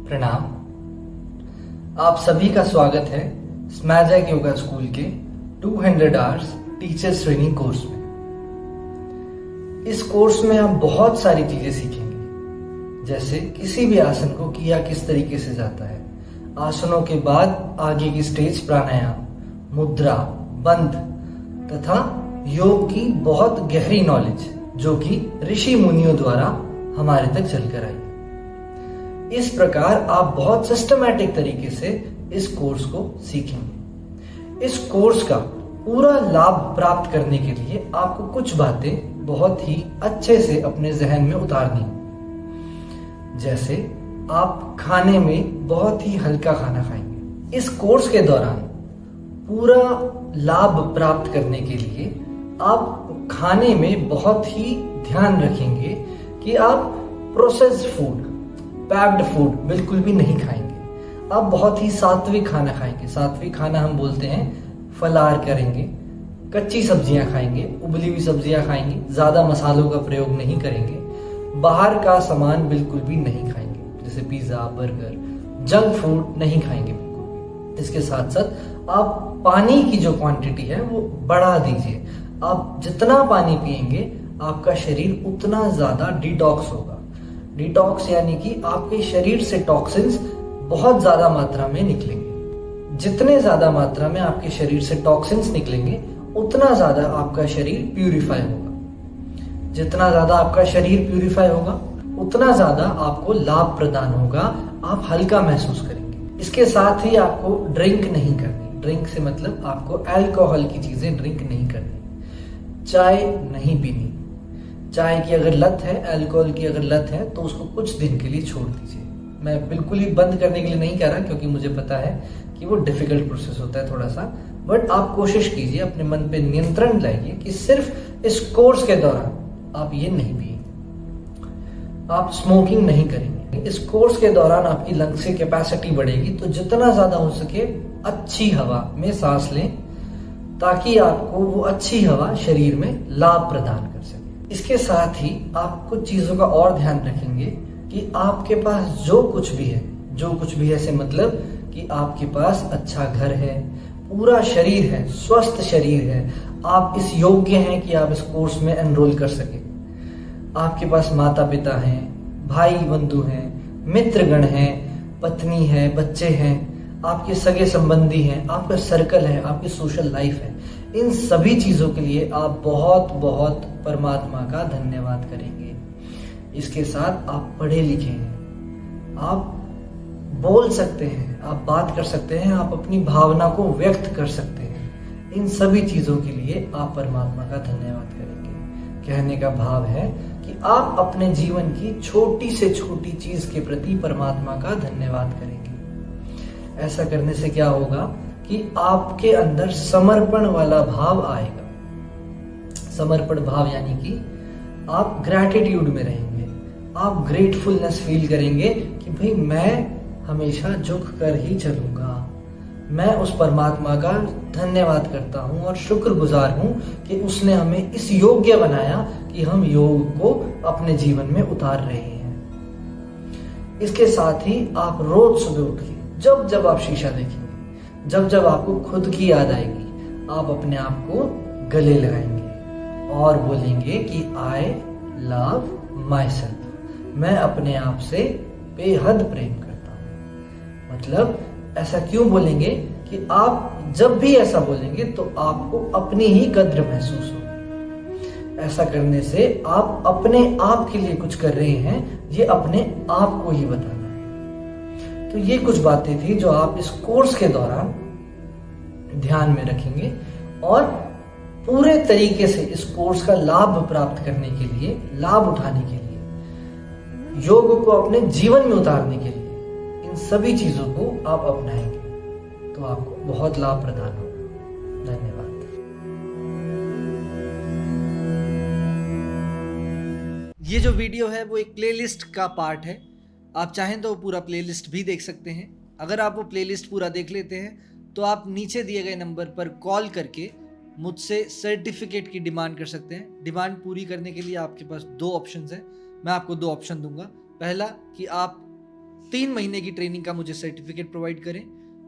प्रणाम। आप सभी का स्वागत है स्मैजैक योगा स्कूल के 200 आवर्स टीचर्स ट्रेनिंग कोर्स में। इस कोर्स में हम बहुत सारी चीजें सीखेंगे, जैसे किसी भी आसन को किया किस तरीके से जाता है, आसनों के बाद आगे की स्टेज प्राणायाम, मुद्रा, बंध तथा योग की बहुत गहरी नॉलेज जो कि ऋषि मुनियों द्वारा हमारे तक चलकर आई। इस प्रकार आप बहुत सिस्टमैटिक तरीके से इस कोर्स को सीखेंगे। इस कोर्स का पूरा लाभ प्राप्त करने के लिए आपको कुछ बातें बहुत ही अच्छे से अपने जहन में उतारनी है। जैसे आप खाने में बहुत ही हल्का खाना खाएंगे। इस कोर्स के दौरान पूरा लाभ प्राप्त करने के लिए आप खाने में बहुत ही ध्यान रखेंगे कि आप प्रोसेस्ड फूड, पैक्ड फूड बिल्कुल भी नहीं खाएंगे। आप बहुत ही सात्विक खाना खाएंगे। सात्विक खाना हम बोलते हैं फलाहार करेंगे, कच्ची सब्जियां खाएंगे, उबली हुई सब्जियां खाएंगे, ज्यादा मसालों का प्रयोग नहीं करेंगे, बाहर का सामान बिल्कुल भी नहीं खाएंगे जैसे पिज्जा, बर्गर, जंक फूड नहीं खाएंगे बिल्कुल भी। इसके साथ साथ आप पानी की जो क्वांटिटी है वो बढ़ा दीजिए। आप जितना पानी पिएंगे आपका शरीर उतना ज्यादा डिटॉक्स होगा। डिटॉक्स यानी कि आपके शरीर से टॉक्सिन्स बहुत ज्यादा मात्रा में निकलेंगे। जितने ज्यादा मात्रा में आपके शरीर से टॉक्सिन्स निकलेंगे उतना ज्यादा आपका शरीर प्यूरिफाई होगा। जितना ज्यादा आपका शरीर प्यूरिफाई होगा उतना ज्यादा आपको लाभ प्रदान होगा, आप हल्का महसूस करेंगे। इसके साथ ही आपको ड्रिंक नहीं करनी। ड्रिंक से मतलब आपको अल्कोहल की चीजें ड्रिंक नहीं करनी। चाय नहीं पीनी। चाय की अगर लत है, अल्कोहल की अगर लत है तो उसको कुछ दिन के लिए छोड़ दीजिए। मैं बिल्कुल ही बंद करने के लिए नहीं कह रहा, क्योंकि मुझे पता है कि वो डिफिकल्ट प्रोसेस होता है थोड़ा सा, बट आप कोशिश कीजिए, अपने मन पे नियंत्रण लाइए कि सिर्फ इस कोर्स के दौरान आप ये नहीं पिए। आप स्मोकिंग नहीं करेंगे। इस कोर्स के दौरान आपकी लंग्स की कैपेसिटी बढ़ेगी, तो जितना ज्यादा हो सके अच्छी हवा में सांस लें ताकि आपको वो अच्छी हवा शरीर में लाभ प्रदान कर सके। इसके साथ ही आप कुछ चीजों का और ध्यान रखेंगे कि आपके पास जो कुछ भी है से मतलब कि आपके पास अच्छा घर है, पूरा शरीर है, स्वस्थ शरीर है, आप इस योग्य हैं कि आप इस कोर्स में एनरोल कर सके। आपके पास माता पिता हैं, भाई बंधु हैं, मित्रगण हैं, पत्नी है, बच्चे हैं, आपके सगे संबंधी हैं, आपका सर्कल है, आपकी सोशल लाइफ है। इन सभी चीजों के लिए आप बहुत बहुत परमात्मा का धन्यवाद करेंगे। इसके साथ आप पढ़े लिखे हैं, आप बोल सकते हैं, आप बात कर सकते हैं, आप अपनी भावना को व्यक्त कर सकते हैं। इन सभी चीजों के लिए आप परमात्मा का धन्यवाद करेंगे। कहने का भाव है कि आप अपने जीवन की छोटी से छोटी चीज के प्रति परमात्मा का धन्यवाद करेंगे। ऐसा करने से क्या होगा कि आपके अंदर समर्पण वाला भाव आएगा। समर्पण भाव यानी कि आप ग्रैटिट्यूड में रहेंगे, आप ग्रेटफुलनेस फील करेंगे कि भाई मैं हमेशा झुक कर ही चलूंगा। मैं उस परमात्मा का धन्यवाद करता हूं और शुक्रगुजार हूं कि उसने हमें इस योग्य बनाया कि हम योग को अपने जीवन में उतार रहे हैं। इसके साथ ही आप रोज सुबह उठ के जब जब आप शीशा देखेंगे, जब जब आपको खुद की याद आएगी, आप अपने आप को गले लगाएंगे और बोलेंगे कि आई लव माई सेल्फ। मैं अपने आप से बेहद प्रेम करता हूं। मतलब ऐसा क्यों बोलेंगे कि आप जब भी ऐसा बोलेंगे तो आपको अपनी ही कद्र महसूस होगी। ऐसा करने से आप अपने आप के लिए कुछ कर रहे हैं, ये अपने आप को ही बताना है। तो ये कुछ बातें थी जो आप इस कोर्स के दौरान ध्यान में रखेंगे और पूरे तरीके से इस कोर्स का लाभ प्राप्त करने के लिए, लाभ उठाने के लिए, योग को अपने जीवन में उतारने के लिए इन सभी चीजों को आप अपनाएंगे तो आपको बहुत लाभ प्रदान होगा। धन्यवाद। ये जो वीडियो है वो एक प्लेलिस्ट का पार्ट है। आप चाहें तो पूरा प्लेलिस्ट भी देख सकते हैं। अगर आप वो प्लेलिस्ट पूरा देख लेते हैं तो आप नीचे दिए गए नंबर पर कॉल करके मुझसे सर्टिफिकेट की डिमांड कर सकते हैं। डिमांड पूरी करने के लिए आपके पास दो ऑप्शंस हैं। मैं आपको दो ऑप्शन दूंगा। पहला कि आप 3 महीने की ट्रेनिंग का मुझे सर्टिफिकेट प्रोवाइड करें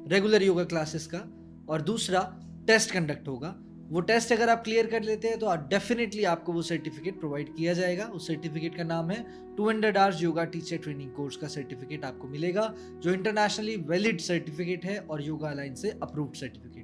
रेगुलर योगा क्लासेस का, और दूसरा टेस्ट कंडक्ट होगा। वो टेस्ट अगर आप क्लियर कर लेते हैं तो डेफिनेटली आपको वो सर्टिफिकेट प्रोवाइड किया जाएगा। उस सर्टिफिकेट का नाम है 200 hours yoga teacher training course का सर्टिफिकेट आपको मिलेगा, जो इंटरनेशनली वैलिड सर्टिफिकेट है और योगा अलायंस से अप्रूव्ड सर्टिफिकेट।